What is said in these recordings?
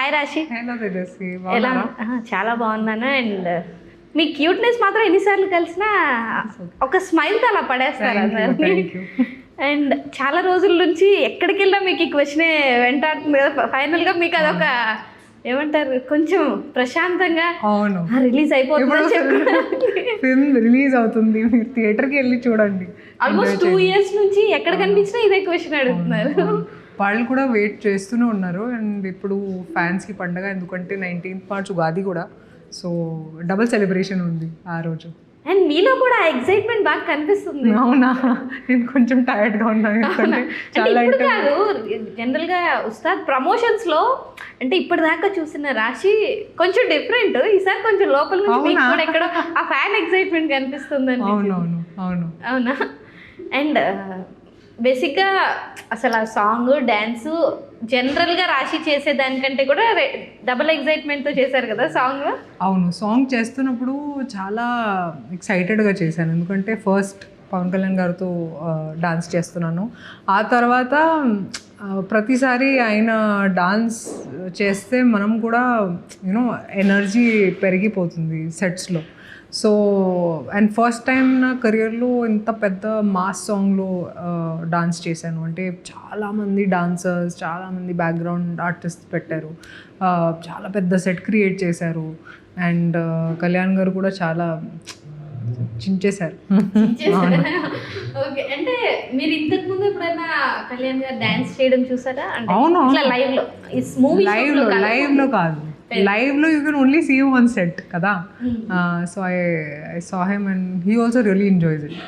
Hi రాశి, hello Tejaswi, ఎలా? చాలా బాగున్నాను. అండ్ మీ క్యూట్నెస్ మాత్రం ఎన్నిసార్లు కలిసినా ఒక స్మైల్తో అలా పడేస్తారు అందరినీ. అండ్ చాలా రోజుల నుంచి ఎక్కడికి వెళ్ళినా మీకు ఈ క్వశ్చనే వెంటాడుతుంది కదా. ఫైనల్గా మీకు అదొక ఏమంటారు, కొంచెం ప్రశాంతంగా అవును రిలీజ్ అయిపోతుంది. ఫిల్మ్ రిలీజ్ అవుతుంది, మీరు థియేటర్కి వెళ్ళి చూడండి. ఆల్మోస్ట్ 2 years నుంచి ఎక్కడ కనిపించినా ఇదే క్వశ్చన్ అడుగుతున్నారు. వాళ్ళు కూడా వెయిట్ చేస్తూనే ఉన్నారు. అండ్ ఇప్పుడు ఫ్యాన్స్కి పండగ, ఎందుకంటే 19th March ఉగాది కూడా, సో డబుల్ సెలబ్రేషన్ ఉంది ఆ రోజు. అండ్ మీలో కూడా ఎక్సైట్మెంట్ బాగా కనిపిస్తుంది. అవునా, నేను కొంచెం టైర్డ్గా ఉన్నాను, ఎందుకంటే చాలా కాదు. జనరల్గా ఉస్తాద్ ప్రమోషన్స్లో అంటే ఇప్పటిదాకా చూసిన రాశి కొంచెం డిఫరెంట్, ఈసారి కొంచెం లోపల నుంచి మీకు కూడా ఎక్కడో ఆ ఫ్యాన్ ఎక్సైట్మెంట్ కనిపిస్తుంది. అవునవును అవును అవునా. అండ్ బేసిక్గా అసలు ఆ సాంగ్ డ్యాన్సు జనరల్గా రాశి చేసేదానికంటే కూడా డబుల్ ఎక్సైట్మెంట్తో చేశారు కదా సాంగ్. అవును, సాంగ్ చేస్తున్నప్పుడు చాలా ఎక్సైటెడ్గా చేశాను, ఎందుకంటే ఫస్ట్ పవన్ కళ్యాణ్ గారితో డాన్స్ చేస్తున్నాను. ఆ తర్వాత ప్రతిసారి ఆయన డాన్స్ చేస్తే మనం కూడా యూనో ఎనర్జీ పెరిగిపోతుంది సెట్స్లో. సో అండ్ ఫస్ట్ టైం నా కెరియర్లో ఇంత పెద్ద మాస్ సాంగ్లో డాన్స్ చేశాను. అంటే చాలామంది డాన్సర్స్, చాలామంది బ్యాక్గ్రౌండ్ ఆర్టిస్ట్ పెట్టారు, చాలా పెద్ద సెట్ క్రియేట్ చేశారు. అండ్ కళ్యాణ్ గారు కూడా చాలా చించేశారు. ఓకే, అంటే మీరు ఇంతకు ముందు ఎప్పుడైనా కళ్యాణ్ గారు డాన్స్ చేయడం చూసారా? అవును, లైవ్లో కాదు, లైవ్లో you can only see you on set కదా. So I saw him and he also really enjoys it.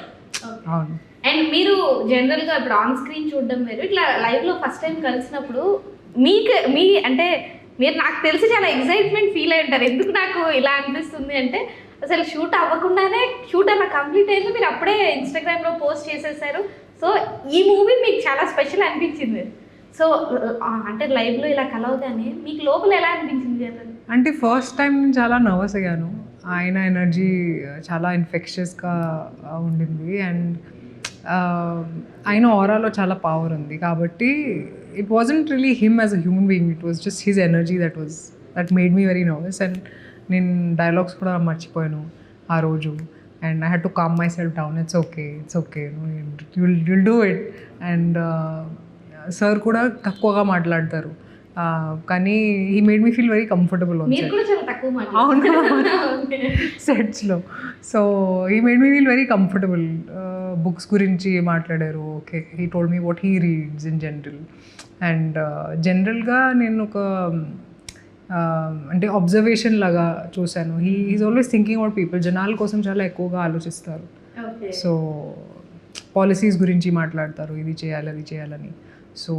అవును. అండ్ మీరు జనరల్గా ఇప్పుడు ఆన్ స్క్రీన్ చూడడం వేరు, ఇట్లా లైవ్లో ఫస్ట్ టైం కలిసినప్పుడు మీ అంటే మీరు నాకు తెలిసి చాలా ఎక్సైట్మెంట్ ఫీల్ అయి ఉంటారు. ఎందుకు నాకు ఇలా అనిపిస్తుంది అంటే, అసలు షూట్ అవ్వకుండానే షూట్ అలా కంప్లీట్ అయింది, మీరు అప్పుడే ఇన్స్టాగ్రామ్లో పోస్ట్ చేసేసారు. సో ఈ మూవీ మీకు చాలా స్పెషల్ అనిపించింది. సో అంటే లైవ్లో ఇలా కలవగానే మీకు లోపల ఎలా అనిపించింది జనరల్? అంటే ఫస్ట్ టైం నేను చాలా నర్వస్ అయ్యాను. ఆయన ఎనర్జీ చాలా ఇన్ఫెక్షియస్గా ఉండింది. అండ్ ఆయన ఆరాలో చాలా పవర్ ఉంది కాబట్టి it wasn't really him as a human being, it was just his energy that made me very nervous. And నేను డైలాగ్స్ కూడా మర్చిపోయాను ఆ రోజు. And I had to calm myself down. It's okay you'll do it. And sir కూడా తక్కువగా మాట్లాడతారు, కానీ he made me feel very comfortable అవును సెట్స్లో. So he made me feel very comfortable. Books గురించి మాట్లాడారు. Okay, he told me what he reads in general. And జనరల్గా నేను ఒక అంటే అబ్జర్వేషన్ లాగా చూశాను. Is always thinking about people. జనాల కోసం చాలా ఎక్కువగా ఆలోచిస్తారు. సో పాలసీస్ గురించి మాట్లాడతారు, ఇది చేయాలి అది చేయాలని. So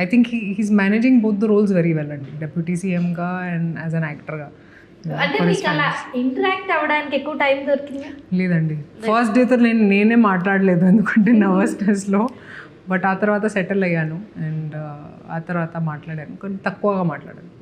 I think he's managing both the roles very well అండి, డెప్యూటీ సీఎంగా అండ్ యాజ్ అన్ యాక్టర్గా. ఇంటరాక్ట్ అవ్వడానికి ఎక్కువ టైం దొరికింది లేదండి. ఫస్ట్ డేతో నేనే మాట్లాడలేదు, ఎందుకంటే నర్వస్నెస్లో. బట్ ఆ తర్వాత సెటిల్ అయ్యాను అండ్ ఆ తర్వాత మాట్లాడాను, కానీ తక్కువగా మాట్లాడాను.